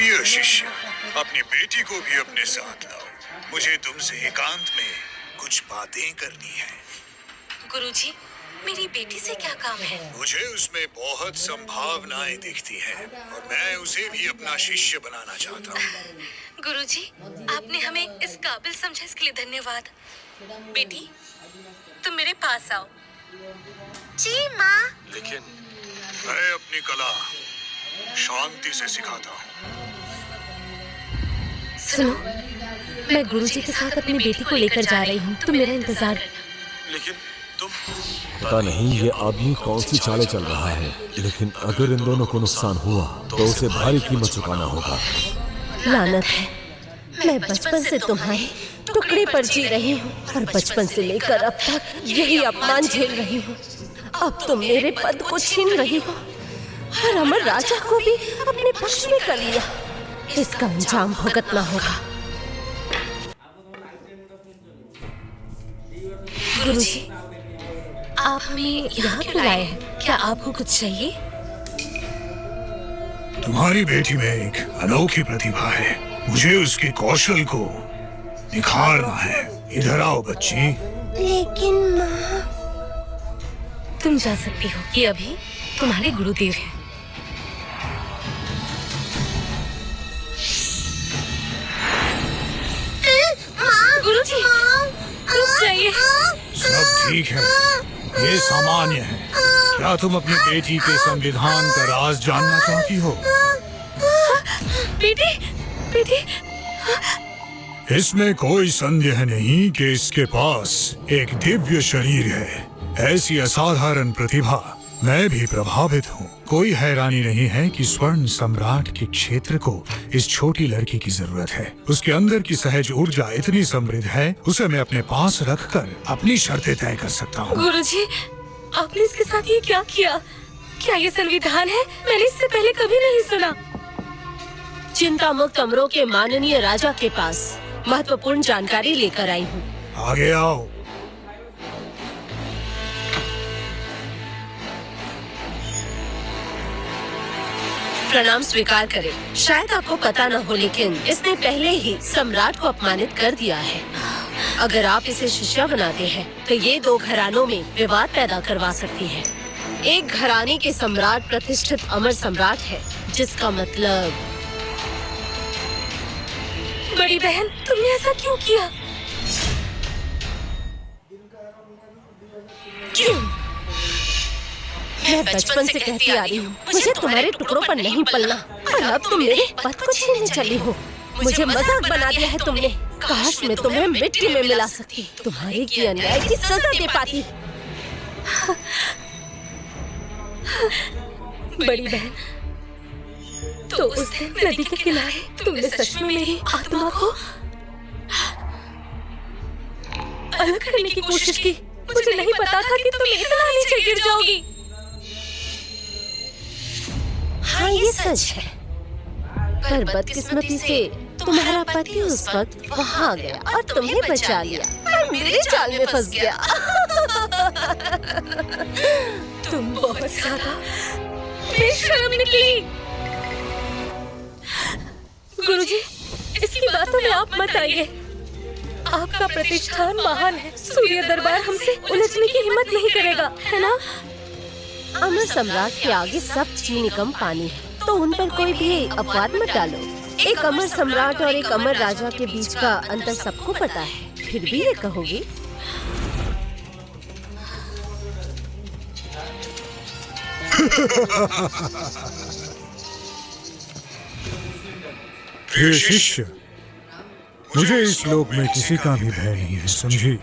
प्रिय शिष्य, अपनी बेटी को भी अपने साथ लाओ। मुझे तुमसे एकांत में कुछ बातें करनी है। गुरुजी, मेरी बेटी से क्या काम है? मुझे उसमें बहुत संभावनाएं दिखती हैं और मैं उसे भी अपना शिष्य बनाना चाहता हूँ। गुरुजी, आपने हमें इस काबिल समझा, इसके लिए धन्यवाद। बेटी, तुम मेरे पास आओ। जी माँ। लेकिन मैं अपनी कला शांति से सिखाता हूँ। सुनो, मैं गुरुजी के साथ अपनी बेटी को लेकर जा रही हूँ, तुम मेरा इंतजार करना। लेकिन तुम पता नहीं ये आदमी कौन सी चालें चल रहा है, लेकिन अगर इन दोनों को नुकसान हुआ तो उसे भारी कीमत चुकाना होगा। लानत है, मैं बचपन से तुम्हारे टुकड़े पर जी रही हूँ और बचपन से लेकर अब तक यही अपमान झेल रही हूँ। अब तुम मेरे पद को छीन रही हो और अमर राजा को भी अपने पक्ष में कर लिया। इसका अंजाम भुगतना होगा। गुरुजी, आप हमें यहाँ क्यों लाए हैं? क्या आपको कुछ चाहिए? तुम्हारी बेटी में एक अनोखी प्रतिभा है, मुझे उसके कौशल को निखारना है। इधर आओ बच्ची। लेकिन माँ, तुम जा सकती हो, ये अभी तुम्हारे गुरुदेव हैं। गुरुजी, रुक जाइए। सब ठीक है, ये सामान्य है। क्या तुम अपनी बेटी के संविधान का राज जानना चाहती हो? बेटी, बेटी। इसमें कोई संदेह नहीं कि इसके पास एक दिव्य शरीर है। ऐसी असाधारण प्रतिभा, मैं भी प्रभावित हूँ। कोई हैरानी नहीं है कि स्वर्ण सम्राट के क्षेत्र को इस छोटी लड़की की जरूरत है। उसके अंदर की सहज ऊर्जा इतनी समृद्ध है, उसे मैं अपने पास रखकर अपनी शर्तें तय कर सकता हूँ। गुरुजी, आपने इसके साथ ये क्या किया? क्या ये संविधान है? मैंने इससे पहले कभी नहीं सुना। चिंता मुक्त अमरों के माननीय राजा के पास महत्वपूर्ण जानकारी लेकर आई हूँ। आगे आओ। प्रणाम स्वीकार करें। शायद आपको पता न हो, लेकिन इसने पहले ही सम्राट को अपमानित कर दिया है। अगर आप इसे शिष्या बनाते हैं तो ये दो घरानों में विवाद पैदा करवा सकती है। एक घराने के सम्राट प्रतिष्ठित अमर सम्राट है, जिसका मतलब। बड़ी बहन, तुमने ऐसा क्यों किया? क्यों? मैं बचपन से कहती आ रही हूँ, मुझे तुम्हारे टुकड़ों पर नहीं पलना, और अब तुम मेरे पद को छीनने चली हो। मुझे मजाक बना दिया है तुमने। काश मैं तुम्हें मिट्टी में मिला सकती, तुम्हारे की अन्याय की सजा दे पाती। बड़ी बहन, तो उस दिन नदी के किनारे तुमने सच में मेरी आत्मा को अलग करने की कोशिश की। मुझे नहीं पता था कि तुम इतना नीचे गिर जाओगी। हाँ, ये सच है, पर बदकिस्मती से तुम्हारा पति उस वक्त वहाँ गया और तुम्हें बचा लिया और मेरे जाल में फंस गया। तुम बहुत ज्यादा बेशर्म निकली। गुरुजी, इसकी बातों में आप मत आइए। आपका प्रतिष्ठान महान है, सूर्य दरबार हमसे उलझने की हिम्मत नहीं करेगा, है ना? अमर सम्राट के आगे सब चीनी कम पानी है, तो उन पर कोई भी अपवाद मत डालो। एक अमर सम्राट और एक अमर राजा के बीच का अंतर सबको पता है, फिर भी ये कहोगी? प्रिय शिष्य, मुझे इस लोक में किसी का भी भय नहीं है, समझी?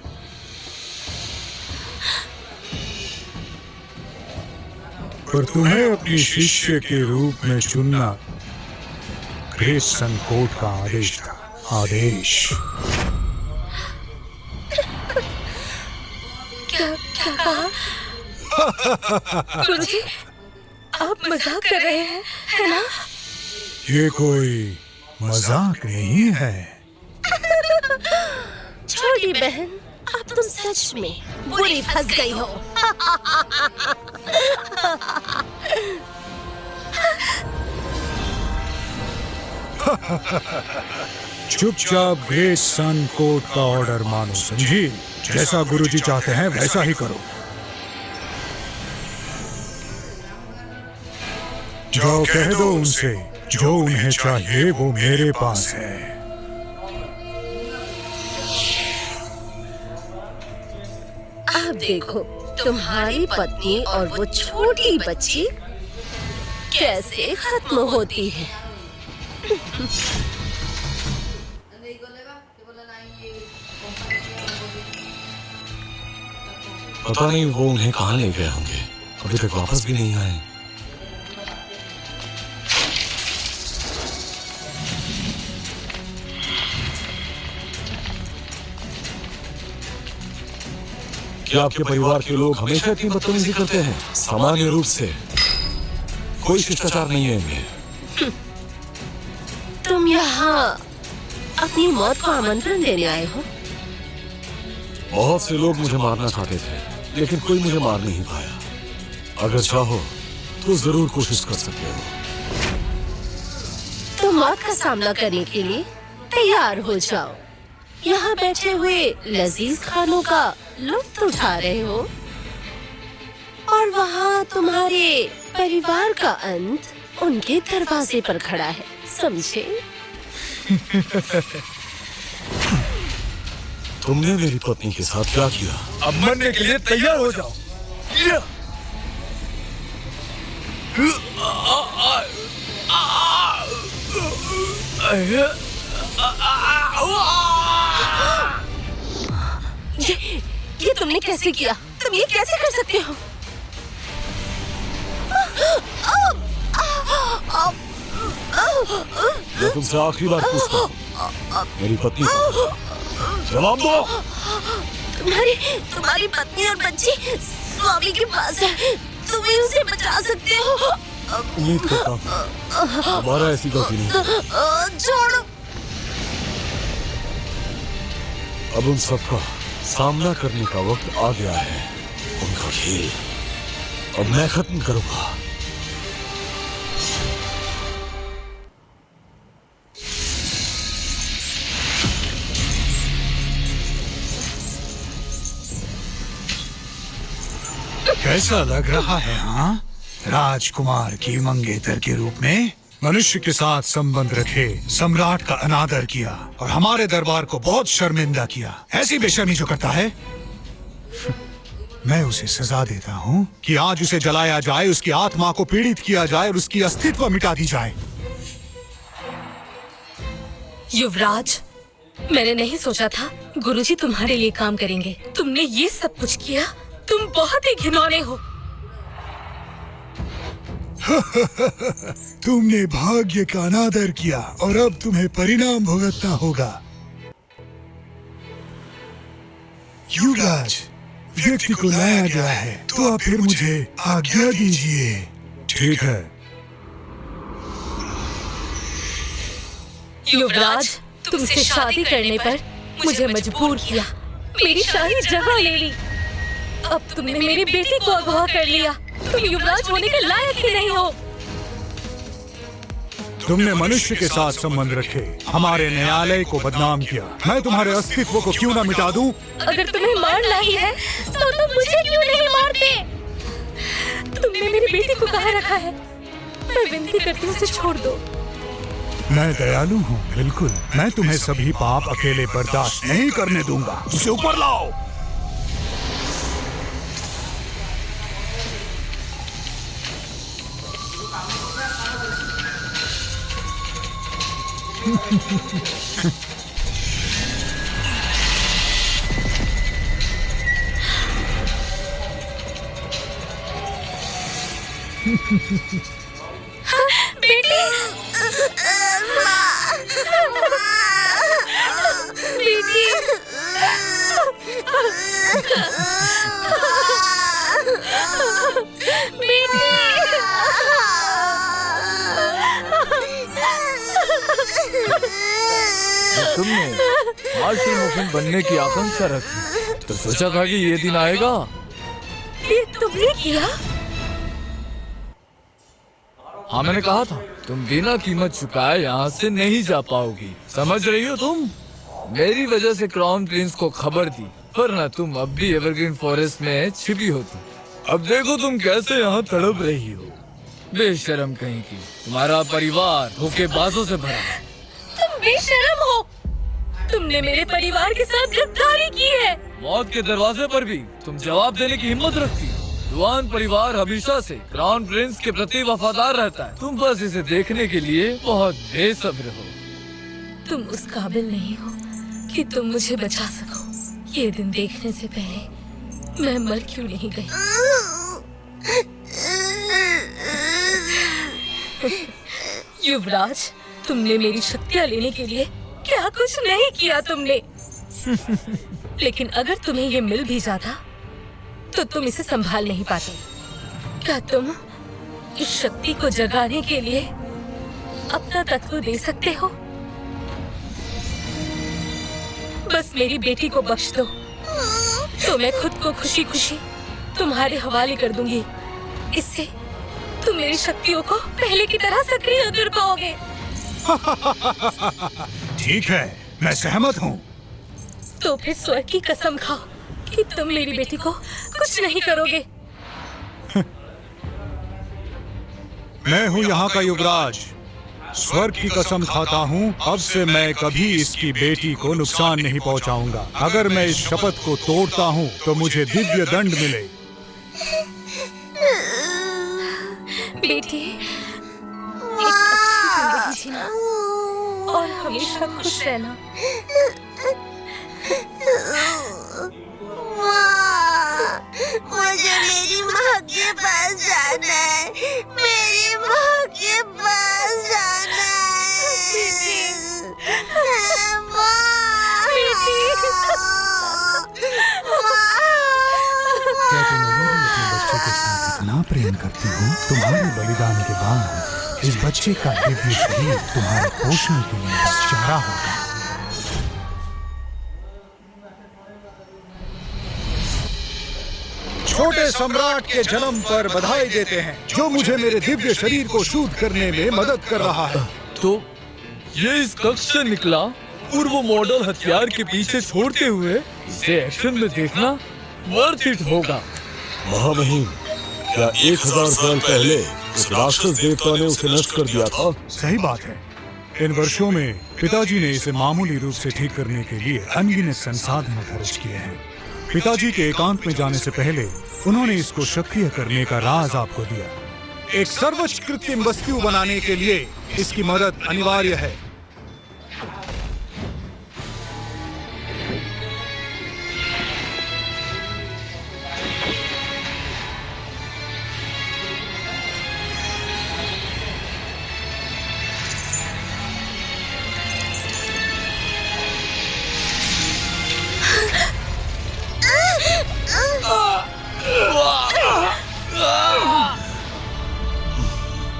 पर तुम्हें अपनी शिष्य के रूप में चुनना ग्रेट संकोट का आदेश था। आदेश। क्या क्या कहा? गुरुजी, आप मजाक कर रहे हैं, है ना? ये कोई मजाक नहीं है। छोटी बहन, अब तुम सच में बुरी फंस गई हो। चुपचाप ग्रेट सन कोर्ट का ऑर्डर मानो, समझी? जैसा गुरुजी चाहते हैं वैसा ही करो। जाओ कह दो उनसे जो उन्हें चाहिए वो मेरे पास है। अब देखो तुम्हारी पत्नी और वो छोटी बच्ची कैसे खत्म होती है। पता नहीं वो उन्हें कहाँ ले गए होंगे, अभी तक वापस भी नहीं आए। क्या आपके परिवार के लोग हमेशा इतनी बदतमीजी करते हैं? सामान्य रूप से कोई शिष्टाचार नहीं है इनमें। तुम यहाँ अपनी मौत को आमंत्रण देने आए हो? बहुत से लोग मुझे मारना चाहते थे, लेकिन कोई मुझे मार नहीं पाया। अगर चाहो तो जरूर कोशिश कर सकते हो। तुम मौत का सामना करने के लिए तैयार हो जाओ। यहाँ बैठे हुए लजीज खानों का लुत्फ उठा रहे हो और वहाँ तुम्हारे परिवार का अंत उनके दरवाजे पर खड़ा है, समझे? तुमने मेरी पत्नी के साथ क्या किया? अब मरने के लिए तैयार हो जाओ। ये तुमने कैसे किया? तुम ये कैसे कर सकते हो? मैं तुमसे आखिरी बार पूछता हूँ, मेरी पत्नी को जवाब दो। तुम्हारी पत्नी और बच्ची स्वामी के पास है, तुम ही उसे बचा सकते हो। उम्मीद करता हूँ हमारा ऐसी गलती नहीं। छोड़ो। अब उन सबका सामना करने का वक्त आ गया है। उनका खेल अब मैं खत्म करूंगा। कैसा लग रहा है? हाँ, राजकुमार की मंगेतर के रूप में मनुष्य के साथ संबंध रखे, सम्राट का अनादर किया और हमारे दरबार को बहुत शर्मिंदा किया। ऐसी बेशर्मी जो करता है, मैं उसे सजा देता हूँ कि आज उसे जलाया जाए, उसकी आत्मा को पीड़ित किया जाए और उसकी अस्तित्व मिटा दी जाए। युवराज, मैंने नहीं सोचा था गुरुजी तुम्हारे लिए काम करेंगे। तुमने ये सब कुछ किया, तुम बहुत ही घिनौने हो। तुमने भाग्य का अनादर किया और अब तुम्हें परिणाम भुगतना होगा। युवराज, व्यक्ति को लाया गया है, तो आप फिर मुझे आज्ञा दीजिए। ठीक है। युवराज, तुमसे शादी करने पर मुझे मजबूर किया, मेरी शाही जगह ले ली। अब तुमने मेरी बेटी को अगवा कर लिया। तुम युवराज होने के लायक ही नहीं हो। तुमने मनुष्य के साथ संबंध रखे, हमारे न्यायालय को बदनाम किया। मैं तुम्हारे अस्तित्व को क्यों ना मिटा दूं? अगर तुम्हें मारना ही है तो तुम मुझे क्यों नहीं मारते? तुमने मेरी बेटी को कहाँ रखा है? मैं विनती करती हूँ उसे छोड़ दो। मैं दयालु हूँ, बिल्कुल। मैं तुम्हें सभी पाप अकेले बर्दाश्त नहीं करने दूंगा। उसे ऊपर लाओ। बेटी, बेटी, तुमने मार्शल मुखिन बनने की आकांक्षा रखी तो सोचा था कि ये दिन आएगा। ये तुमने किया? हाँ मैंने कहा था तुम बिना कीमत चुकाए यहाँ से नहीं जा पाओगी, समझ रही हो तुम? मेरी वजह से क्राउन प्रिंस को खबर दी, वरना तुम अब भी एवरग्रीन फॉरेस्ट में छिपी होती। अब देखो तुम कैसे यहाँ तड़प रही हो, बेशरम कहीं की। तुम्हारा परिवार धोखेबाजों से भरा है। तुम बेशरम हो, तुमने मेरे परिवार के साथ गद्दारी की है। मौत के दरवाजे पर भी तुम जवाब देने की हिम्मत रखती हो। दुआन परिवार हमेशा से क्राउन प्रिंस के प्रति वफादार रहता है, तुम बस इसे देखने के लिए बहुत बेसब्र हो। तुम उस काबिल नहीं हो कि तुम मुझे बचा सको। ये दिन देखने से पहले मैं मर क्यों नहीं गई? युवराज, तुमने मेरी शक्तियाँ लेने के लिए क्या कुछ नहीं किया तुमने। लेकिन अगर तुम्हें ये मिल भी जाता तो तुम इसे संभाल नहीं पाते। क्या तुम इस शक्ति को जगाने के लिए अपना तत्व दे सकते हो? बस मेरी बेटी को बख्श दो तो मैं खुद को खुशी खुशी तुम्हारे हवाले कर दूंगी। इससे तुम मेरी शक्तियों को पहले की तरह सक्रिय कर पाओगे। ठीक है, मैं सहमत हूँ। तो फिर स्वर्ग की कसम खाओ कि तुम मेरी बेटी को कुछ नहीं करोगे। मैं हूँ यहाँ का युवराज, स्वर्ग की कसम खाता हूँ, अब से मैं कभी इसकी बेटी को नुकसान नहीं पहुँचाऊंगा। अगर मैं इस शपथ को तोड़ता हूँ तो मुझे दिव्य दंड मिले। बेटी, एक अच्छी जिंदगी जीना और हमेशा खुश रहना। मुझे मेरी माँ के पास जाना है, मेरी माँ के पास जाना है। माँ, क्या तुम अभी भी अपने बच्चे के साथ इतना प्रेम करती हो? तुम्हारे बलिदान के बाद इस बच्चे का दिव्य शरीर तुम्हारे पोषण के लिए बस चारा होगा। छोटे सम्राट के जन्म पर बधाई देते हैं, जो मुझे मेरे दिव्य शरीर को शुद्ध करने में मदद कर रहा है। तो ये इस कक्ष से निकला पूर्व मॉडल हथियार के पीछे छोड़ते हुए इसे एक्शन में देखना वर्थ इट होगा। महामहिम, क्या 1000 साल पहले उस राक्षस देवता ने उसे नष्ट कर दिया था? सही बात है। इन वर्षों में पिताजी ने इसे मामूली रूप से ठीक करने के लिए अनगिनत संसाधन खर्च किए हैं। पिताजी के एकांत में जाने से पहले उन्होंने इसको सक्रिय करने का राज आपको दिया। एक सर्वोच्च कृत्रिम वस्तु बनाने के लिए इसकी मदद अनिवार्य है।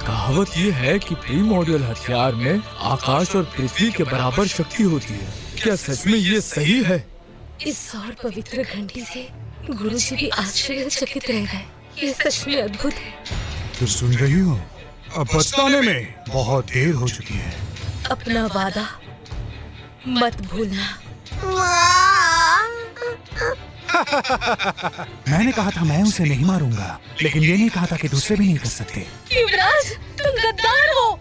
कहावत ये है कि प्रीमोर्डियल हथियार में आकाश और पृथ्वी के बराबर शक्ति होती है। क्या सच में ये सही है? इस सौर पवित्र घंटी से गुरुजी भी आश्चर्यचकित रह गए। ये सच में अद्भुत है। तो सुन रही हो, अब पछताने में बहुत देर हो चुकी है। अपना वादा मत भूलना। मैंने कहा था मैं उसे नहीं मारूंगा, लेकिन ये नहीं कहा था कि दूसरे भी नहीं कर सकते। युवराज, तुम गद्दार हो।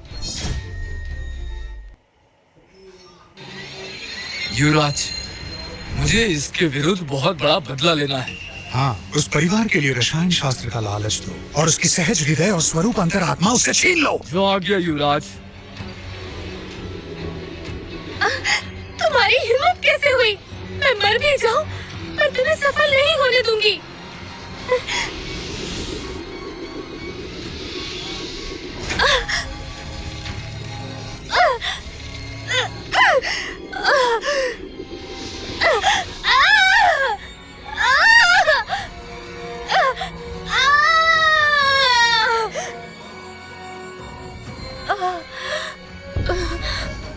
युवराज, मुझे इसके विरुद्ध बहुत बड़ा बदला लेना है। हाँ, उस परिवार के लिए रसायन शास्त्र का लालच दो और उसकी सहज हृदय और स्वरूप अंतरात्मा उससे छीन लो। जो आ गया युवराज। तुम्हारी हिम्मत कैसे हुई? मैं मर भी जाऊं पर तुम्हें सफल नहीं होने दूंगी।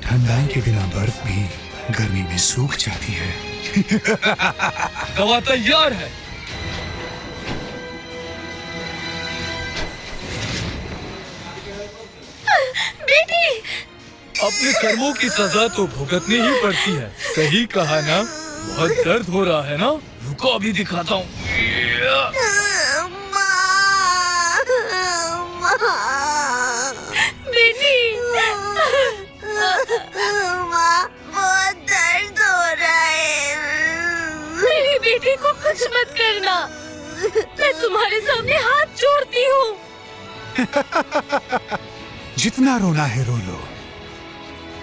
ठंडाई के बिना बर्फ भी गर्मी में सूख जाती है। दवा तैयार है। बेटी। अपने कर्मों की सजा तो भुगतनी ही पड़ती है। सही कहा ना? बहुत दर्द हो रहा है ना? रुको अभी दिखाता हूँ। बेटी माँ, बहुत दर्द हो रहा है। मेरी बेटी को कुछ मत करना, मैं तुम्हारे सामने हाथ जोड़ती हूँ। जितना रोना है रो लो।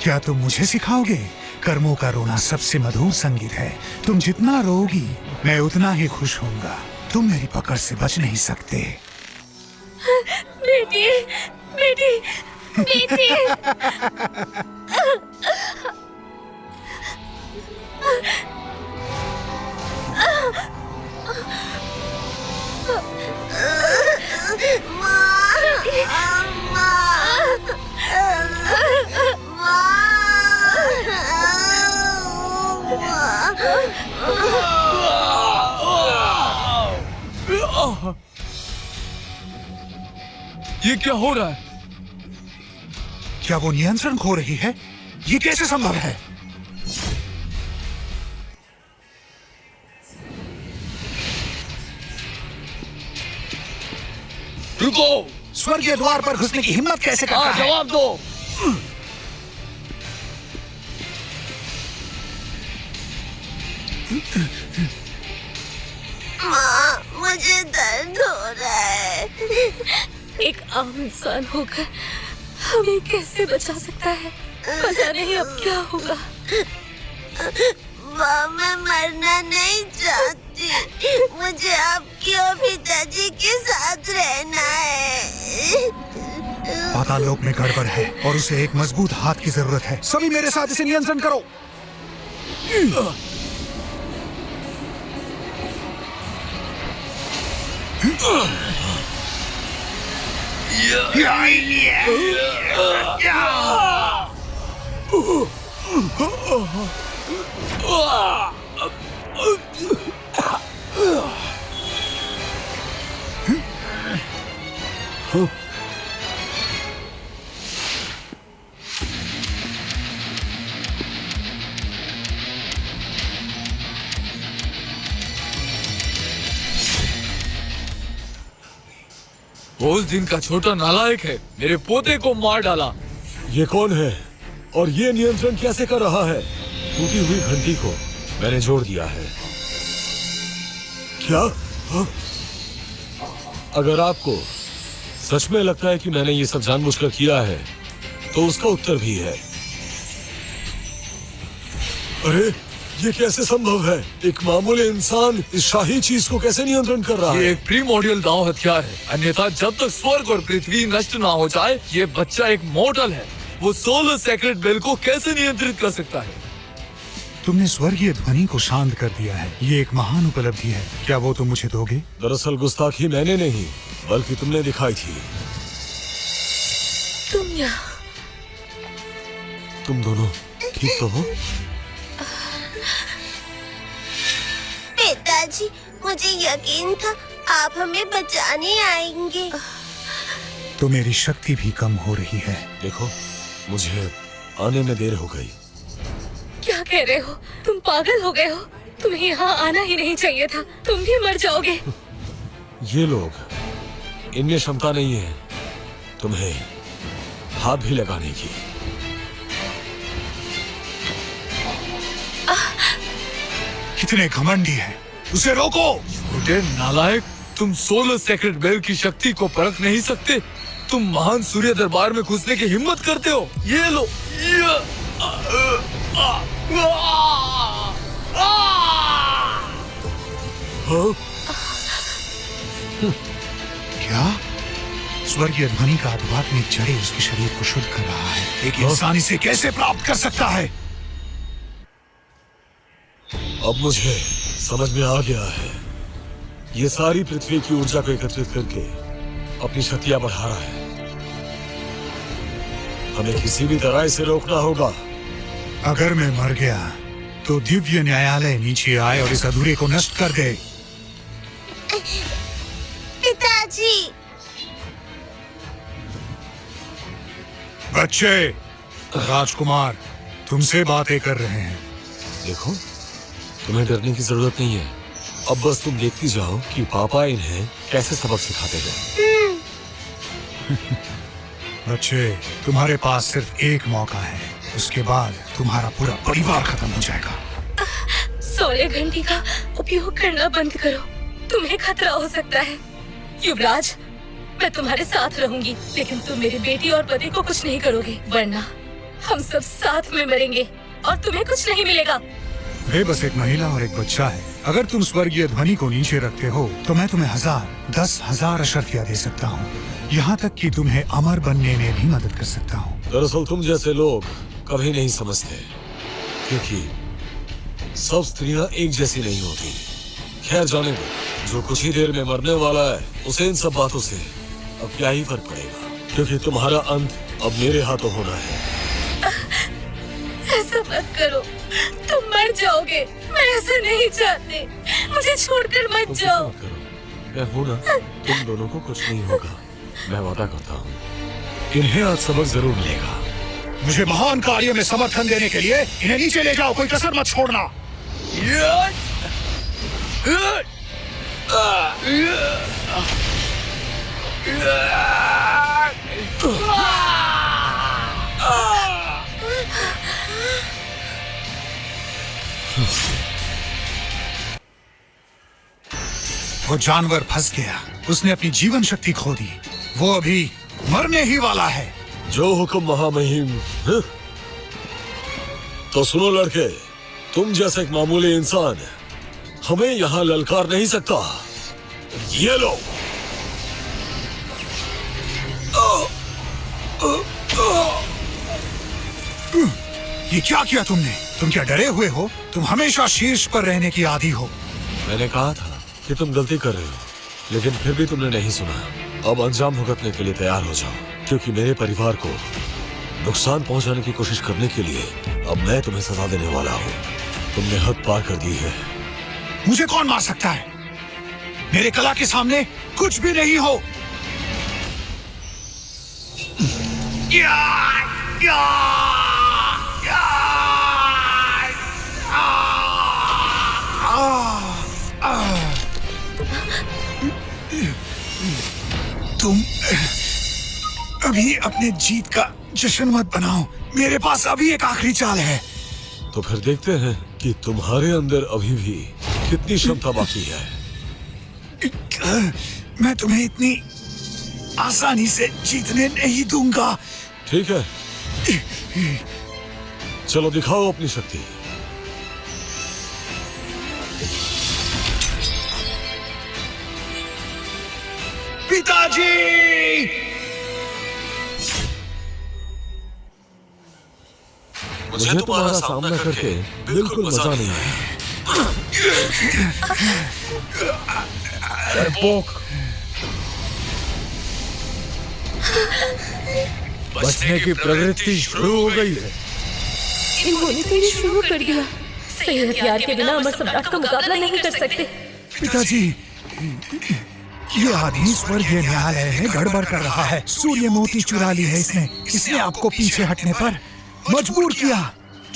क्या तुम मुझे सिखाओगे? कर्मों का रोना सबसे मधुर संगीत है। तुम जितना रोगी मैं उतना ही खुश होऊंगा। तुम मेरी पकड़ से बच नहीं सकते। बेटी बेटी बेटी। ये क्या हो रहा है? क्या वो नियंत्रण खो रही है? ये कैसे संभव है? रुको, स्वर्गीय द्वार पर घुसने की हिम्मत कैसे करता है? जवाब दो। माँ, मुझे दर्द हो रहा है। एक आम इंसान होकर हमें कैसे बचा सकता है? पता नहीं अब क्या होगा। माँ, मैं मरना नहीं चाहती। मुझे आपके और पिताजी के साथ रहना है। पाताल लोक में गड़बड़ है और उसे एक मजबूत हाथ की जरूरत है। सभी मेरे साथ इसे नियंत्रण करो। वो उस दिन का छोटा नालायक है, मेरे पोते को मार डाला। ये कौन है और ये नियंत्रण कैसे कर रहा है? टूटी हुई घंटी को मैंने जोड़ दिया है। क्या? हाँ? अगर आपको सच में लगता है कि मैंने ये सब जानबूझकर किया है, तो उसका उत्तर भी है। अरे, ये कैसे संभव है? एक मामूली इंसान इस शाही चीज को कैसे नियंत्रण कर रहा ये है? एक प्रीमोडियल दांव हथियार है, अन्यथा जब तक स्वर्ग और पृथ्वी नष्ट ना हो जाए, ये बच्चा एक मोर्टल है। वो 16 सेक्रेट बेल को कैसे नियंत्रित कर सकता है? तुमने स्वर्गीय ध्वनि को शांत कर दिया है। ये एक महान उपलब्धि है। क्या वो तुम मुझे दोगे? दरअसल गुस्ताखी मैंने नहीं, बल्कि तुमने दिखाई थी। तुम यहाँ? तुम दोनों ठीक तो हो? पिताजी, मुझे यकीन था आप हमें बचाने आएंगे। तो मेरी शक्ति भी कम हो रही है। देखो, मुझे आने में देर हो गई। क्या कह रहे हो? तुम पागल हो गए हो? तुम्हें यहाँ आना ही नहीं चाहिए था। तुम भी मर जाओगे। ये लोग, इनमें क्षमता नहीं है तुम्हें हाथ भी लगाने की। कितने घमंडी है। उसे रोको। छोटे नालायक, तुम 16 सेक्रेट बेल की शक्ति को परख नहीं सकते। तुम महान सूर्य दरबार में घुसने की हिम्मत करते हो। ये लो। हाँ? क्या? स्वर्गीय ध्वनि का आध्यात्मिक जड़े उसके शरीर को शुद्ध कर रहा है। एक इंसान इसे कैसे प्राप्त कर सकता है? अब मुझे समझ में आ गया है। ये सारी पृथ्वी की ऊर्जा को एकत्रित करके अपनी शक्तियां बढ़ा रहा है। हमें किसी भी तरह इसे रोकना होगा। अगर मैं मर गया तो दिव्य न्यायालय नीचे आए और इस अधूरे को नष्ट कर दे। पिताजी, बच्चे, राजकुमार तुमसे बातें कर रहे हैं। देखो, तुम्हें डरने की जरूरत नहीं है। अब बस तुम देखती जाओ कि पापा इन्हें कैसे सबक सिखाते हैं। बच्चे, तुम्हारे पास सिर्फ एक मौका है, उसके बाद तुम्हारा पूरा परिवार खत्म हो जाएगा। 16 घंटे का उपयोग करना बंद करो, तुम्हें खतरा हो सकता है। युवराज, मैं तुम्हारे साथ रहूंगी, लेकिन तुम मेरी बेटी और पति को कुछ नहीं करोगे, वरना हम सब साथ में मरेंगे और तुम्हें कुछ नहीं मिलेगा। वे बस एक महिला और एक बच्चा है। अगर तुम स्वर्गीय ध्वनि को नीचे रखते हो तो मैं तुम्हें 1000, 10,000 अशर्फिया दे सकता हूँ, यहाँ तक कि तुम्हें अमर बनने में भी मदद कर सकता हूँ। दरअसल तुम जैसे लोग कभी नहीं समझते, क्योंकि सब स्त्रियां एक जैसी नहीं होती। खैर जाने दो, जो कुछ ही देर में मरने वाला है उसे इन सब बातों से अब क्या ही फर्क पड़ेगा, क्योंकि तुम्हारा अंत अब मेरे हाथों होना है। ऐसा मत करो, तुम मर जाओगे। मैं ऐसा नहीं चाहती, मुझे छोड़कर मत तुम कुछ जाओ। मत करो, मैं हूं ना, तुम दोनों को कुछ नहीं होगा, मैं वादा करता हूँ। इन्हें आज सबक जरूर मिलेगा। मुझे महान कार्य में समर्थन देने के लिए इन्हें नीचे ले जाओ, कोई कसर मत छोड़ना। वो जानवर फंस गया, उसने अपनी जीवन शक्ति खो दी, वो अभी मरने ही वाला है। जो हुक्म महामहिम। हं? तो सुनो लड़के, तुम जैसे एक मामूली इंसान हमें यहाँ ललकार नहीं सकता। ये लो। ये क्या किया तुमने? तुम क्या डरे हुए हो? तुम हमेशा शीर्ष पर रहने की आदी हो। मैंने कहा था कि तुम गलती कर रहे हो, लेकिन फिर भी तुमने नहीं सुना। अब अंजाम भुगतने के लिए तैयार हो जाओ, क्योंकि मेरे परिवार को नुकसान पहुंचाने की कोशिश करने के लिए अब मैं तुम्हें सजा देने वाला हूँ। तुमने हद पार कर दी है। मुझे कौन मार सकता है? मेरे कला के सामने कुछ भी नहीं हो। या, या, या, तुम अभी अपने जीत का जश्न मत बनाओ, मेरे पास अभी एक आखिरी चाल है। तो फिर देखते हैं कि तुम्हारे अंदर अभी भी कितनी क्षमता बाकी है। मैं तुम्हें इतनी आसानी से जीतने नहीं दूंगा। ठीक है, चलो दिखाओ अपनी शक्ति। पिताजी! मुझे तुम्हारा सामना करके बिल्कुल मजा नहीं आया। बचने की प्रवृत्ति शुरू हो गई है। इन्होंने तो ये शुरू कर दिया। सही हथियार के बिना अमर सम्राट का मुकाबला नहीं कर सकते। पिताजी, ये आदमी स्वर्गीय न्यायालय में गड़बड़ कर रहा है। सूर्य मोती चुरा ली है इसने। इसने आपको पीछे हटने पर मजबूर किया,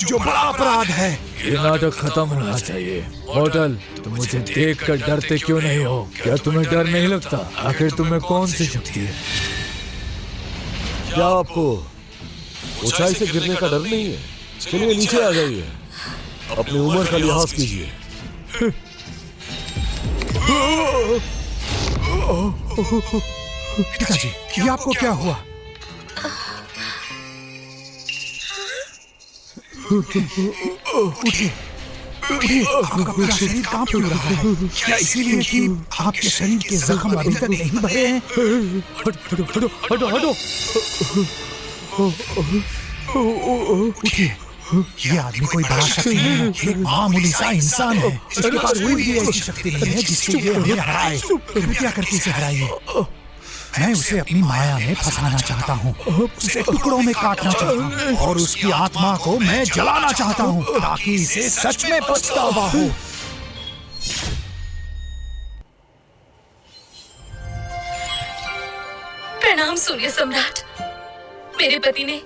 जो बड़ा अपराध है। ये नाटक खत्म होना चाहिए। होटल, तुम मुझे देखकर डरते क्यों नहीं हो? क्या तुम्हें डर नहीं लगता? आखिर तुम्हें कौन सी शक्ति है? क्या आपको ऊंचाई से गिरने का डर नहीं है? चलिए नीचे आ जाइए, अपनी उम्र का लिहाज कीजिए। पिताजी, ये आपको क्या हुआ? उठिए, उठिए, आपका पूरा शरीर कांप क्यों रहा है? क्या इसीलिए कि आपके शरीर के जख्म अभी तक नहीं भरे हैं? हटो हटो हटो हटो। उठिए, ये आदमी कोई बड़ा शक्ति नहीं है, एक मामूली सा इंसान है। इसके पास कोई भी ऐसी शक्ति नहीं है जिससे ये हमें हराए। कृपया करके इसे हराइए। मैं उसे अपनी माया में फंसाना चाहता हूँ, उसे टुकड़ों में काटना चाहता हूँ और उसकी आत्मा को मैं जलाना चाहता हूँ, ताकि इसे सच में पछतावा हो। प्रणाम सूर्य सम्राट। मेरे पति ने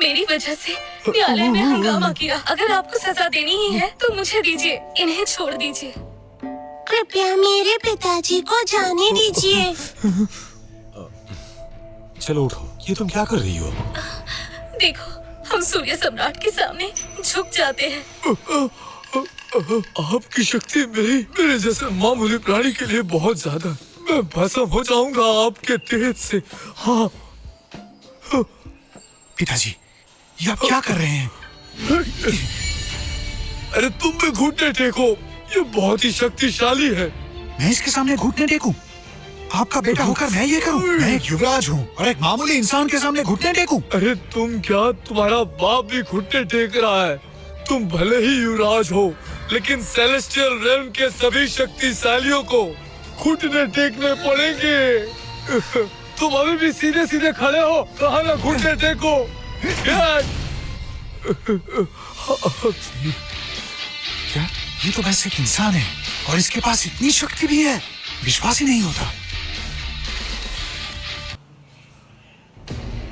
मेरी वजह से न्यायालय में हंगामा किया। अगर आपको सजा देनी ही है तो मुझे दीजिए, इन्हें छोड़ दीजिए। कृपया मेरे पिताजी को जाने दीजिए। चलो उठो, ये तुम क्या कर रही हो? देखो, हम सूर्य सम्राट के सामने झुक जाते हैं। आपकी शक्ति मेरे जैसे मामूली प्राणी के लिए बहुत ज्यादा। मैं भस्म हो जाऊंगा आपके तेज से। हाँ। पिताजी, ये आप क्या कर रहे हैं? अरे तुम भी घुटने टेको, ये बहुत ही शक्तिशाली है। मैं इसके सामने घुटने टेकूं? आपका बेटा होकर मैं ये करूं? मैं एक युवराज हूँ और एक मामूली इंसान के सामने घुटने टेकूं? अरे तुम क्या, तुम्हारा बाप भी घुटने टेक रहा है। तुम भले ही युवराज हो, लेकिन सेलेस्टियल रेल्म के सभी शक्तिशालियों को घुटने टेकने पड़ेंगे। तुम अभी भी सीधे सीधे खड़े हो, कहा ना घुटने टेको। क्या? ये तो वैसे एक इंसान है और इसके पास इतनी शक्ति भी है, विश्वास ही नहीं होता।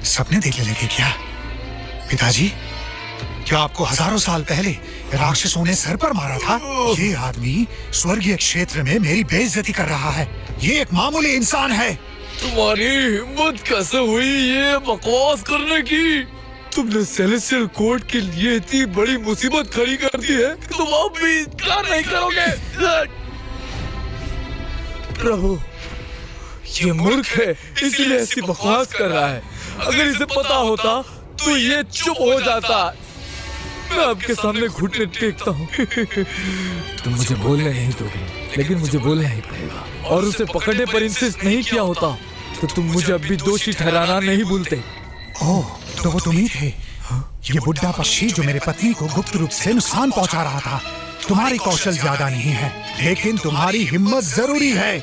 सपने देखने लगे क्या? पिताजी, क्या आपको हजारों साल पहले राक्षसों ने सर पर मारा था? ये आदमी स्वर्गीय क्षेत्र में मेरी बेइज्जती कर रहा है। ये एक मामूली इंसान है। तुम्हारी हिम्मत कैसे हुई ये बकवास करने की? तुमने सेलेस्टियल कोर्ट के लिए इतनी बड़ी मुसीबत खड़ी कर दी है कि तुम अब भी इनकार नहीं करोगे। प्रभु, ये मूर्ख है, इसलिए ऐसी बकवास कर रहा है। अगर इसे पता होता तो ये चुप हो जाता। मैं आपके सामने घुटने टेकता हूँ। तुम मुझे बोलने नहीं दोगे, लेकिन मुझे बोलना ही पड़ेगा। और उसे पकड़ने पर इंसिस्ट नहीं किया होता तो तुम मुझे अब भी दोषी ठहराना नहीं भूलते। ओह, तो वो तुम ही थे। ये बुढ़ा पक्षी जो मेरे पत्नी को गुप्त रूप से नुकसान पहुंचा रहा था। तुम्हारी कौशल ज्यादा नहीं है, लेकिन तुम्हारी हिम्मत जरूरी है।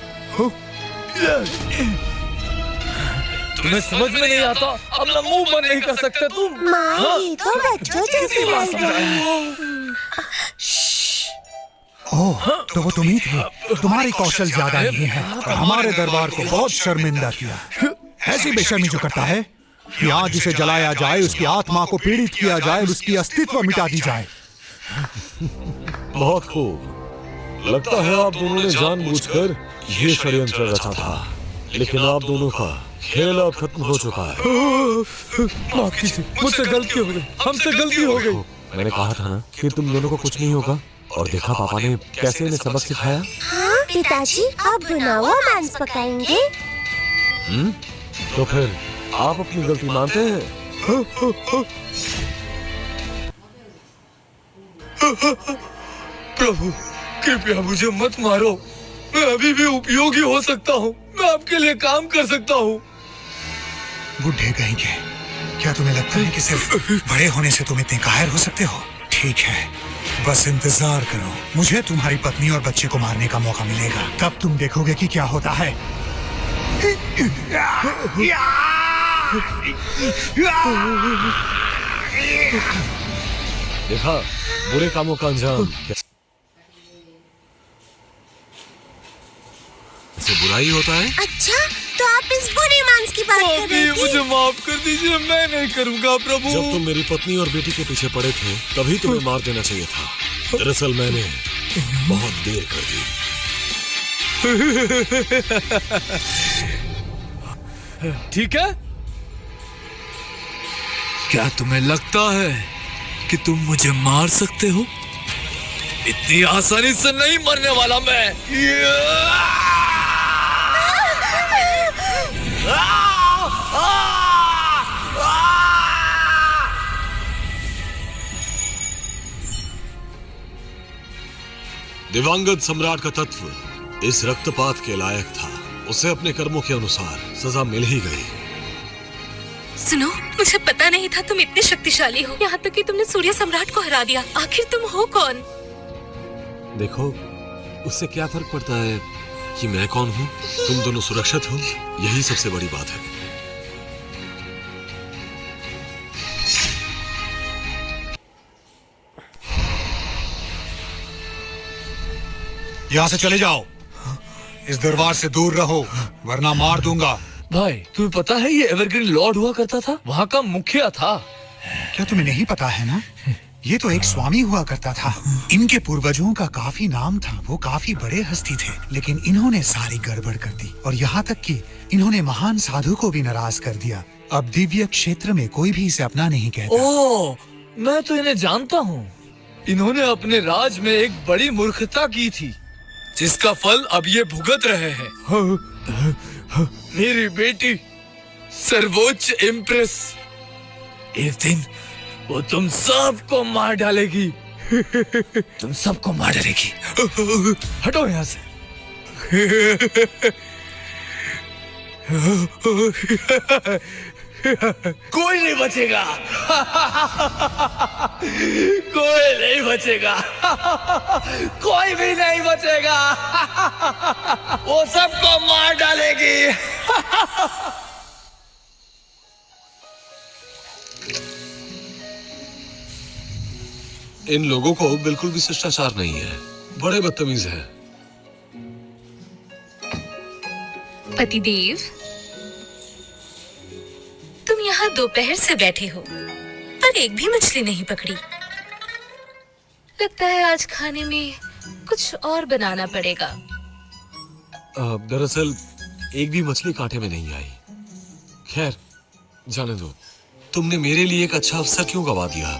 तुम्हें समझ में नहीं आता, अपना मुंह बंद नहीं कर सकते तुम। माँ, ये तो बच्चों जैसी लग रही है। ओह, तो वो तुम ही थे। तुम्हारी कौशल ज्यादा नहीं है और हमारे दरबार को बहुत शर्मिंदा किया। ऐसी बेशर्मी जो करता है कि आज इसे जलाया जाए, उसकी आत्मा को पीड़ित किया जाए, उसकी अस्तित्व मिटा दी जाए। बहुत खूब। लगता है आप दोनों ने जानबूझकर ये षड्यंत्र रचा था, लेकिन आप दोनों का खेल अब खत्म हो चुका है। माफ कीजिए, मुझसे गलती हो गई, हमसे गलती हो गई। मैंने कहा था ना कि तुम दोनों को कुछ नहीं होगा, और देखा पापा ने कैसे इन्हें सबक सिखाया। हाँ पिताजी, आप भुना हुआ मांस पकाएंगे? तो फिर आप अपनी गलती मानते हैं? प्रभु, कृपया मुझे मत मारो। मैं अभी भी उपयोगी हो सकता हूँ। मैं आपके लिए काम कर सकता हूँ। बुढ़े कहेंगे, क्या तुम्हें लगता है कि सिर्फ बड़े होने से तुम इतने कायर हो सकते हो? ठीक है, बस इंतजार करो। मुझे तुम्हारी पत्नी और बच्चे को मारने का मौका मिलेगा, तब तुम देखोगे कि क्या होता है। देखा, बुरे कामों का अंजाम से बुराई होता है। अच्छा, तो आप इस बुरे मांस की बात कर रहे थे? मुझे माफ कर दीजिए, मैं नहीं करूँगा प्रभु। जब तुम मेरी पत्नी और बेटी के पीछे पड़े थे, तभी तुम्हें मार देना चाहिए था। दरअसल मैंने बहुत देर कर दी। ठीक है, क्या तुम्हें लगता है कि तुम मुझे मार सकते हो? इतनी आसानी से नहीं मरने वाला मैं। दिवंगत सम्राट का तत्व इस रक्तपात के लायक था। उसे अपने कर्मों के अनुसार सजा मिल ही गई। सुनो, मुझे पता नहीं था तुम इतने शक्तिशाली हो। यहाँ तक कि तुमने सूर्य सम्राट को हरा दिया। आखिर तुम हो कौन? देखो, उससे क्या फर्क पड़ता है कि मैं कौन हूँ? तुम दोनों सुरक्षित हो, यही सबसे बड़ी बात है। यहाँ से चले जाओ, इस दरबार से दूर रहो, वरना मार दूंगा। भाई तुम्हें पता है ये एवरग्रीन लॉर्ड हुआ करता था, वहाँ का मुखिया था। क्या तुम्हें नहीं पता है ना? ये तो एक स्वामी हुआ करता था। इनके पूर्वजों का काफी नाम था, वो काफी बड़े हस्ती थे, लेकिन इन्होंने सारी गड़बड़ कर दी और यहाँ तक कि इन्होंने महान साधु को भी नाराज कर दिया। अब दिव्य क्षेत्र में कोई भी इसे अपना नहीं कहता। ओह, मैं तो इन्हें जानता हूँ। इन्होंने अपने राज में एक बड़ी मूर्खता की थी, जिसका फल अब ये भुगत रहे हैं। मेरी बेटी सर्वोच्च इम्प्रेस, एक दिन वो तुम सबको मार डालेगी। तुम सबको मार डालेगी। हटो यहाँ से। कोई नहीं बचेगा। कोई नहीं बचेगा। कोई भी नहीं बचेगा। वो सबको मार डालेगी। इन लोगों को बिल्कुल भी शिष्टाचार नहीं है, बड़े बदतमीज हैं। पतिदेव, तुम यहाँ दोपहर से बैठे हो पर एक भी मछली नहीं पकड़ी। लगता है आज खाने में कुछ और बनाना पड़ेगा। दरअसल एक भी मछली कांटे में नहीं आई। खैर जाने दो, तुमने मेरे लिए एक अच्छा अवसर क्यों गवा दिया?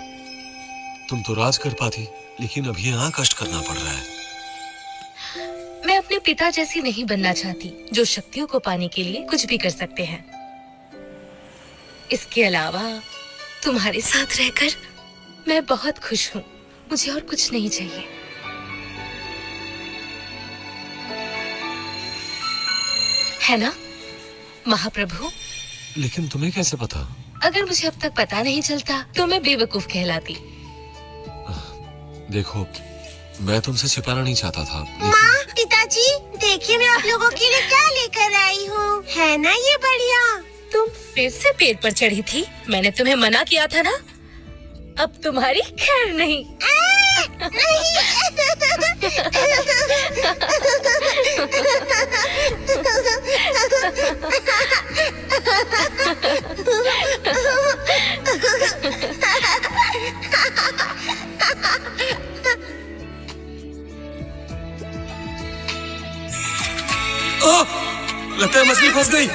तुम तो राज कर पाती, लेकिन अभी यहाँ कष्ट करना पड़ रहा है। मैं अपने पिता जैसी नहीं बनना चाहती, जो शक्तियों को पाने के लिए कुछ भी कर सकते हैं। इसके अलावा तुम्हारे साथ रहकर मैं बहुत खुश हूँ। मुझे और कुछ नहीं चाहिए। है ना महाप्रभु? लेकिन तुम्हें कैसे पता? अगर मुझे अब तक पता नहीं चलता तो मैं बेवकूफ कहलाती। देखो, मैं तुमसे छिपाना नहीं चाहता था, लेकिन... माँ, पिताजी, देखिए मैं आप लोगों के लिए क्या लेकर आई हूँ। है ना ये बढ़िया? तुम फिर से पेड़ पर चढ़ी थी। मैंने तुम्हें मना किया था ना। अब तुम्हारी खैर नहीं। लगता है मछली फंस गई।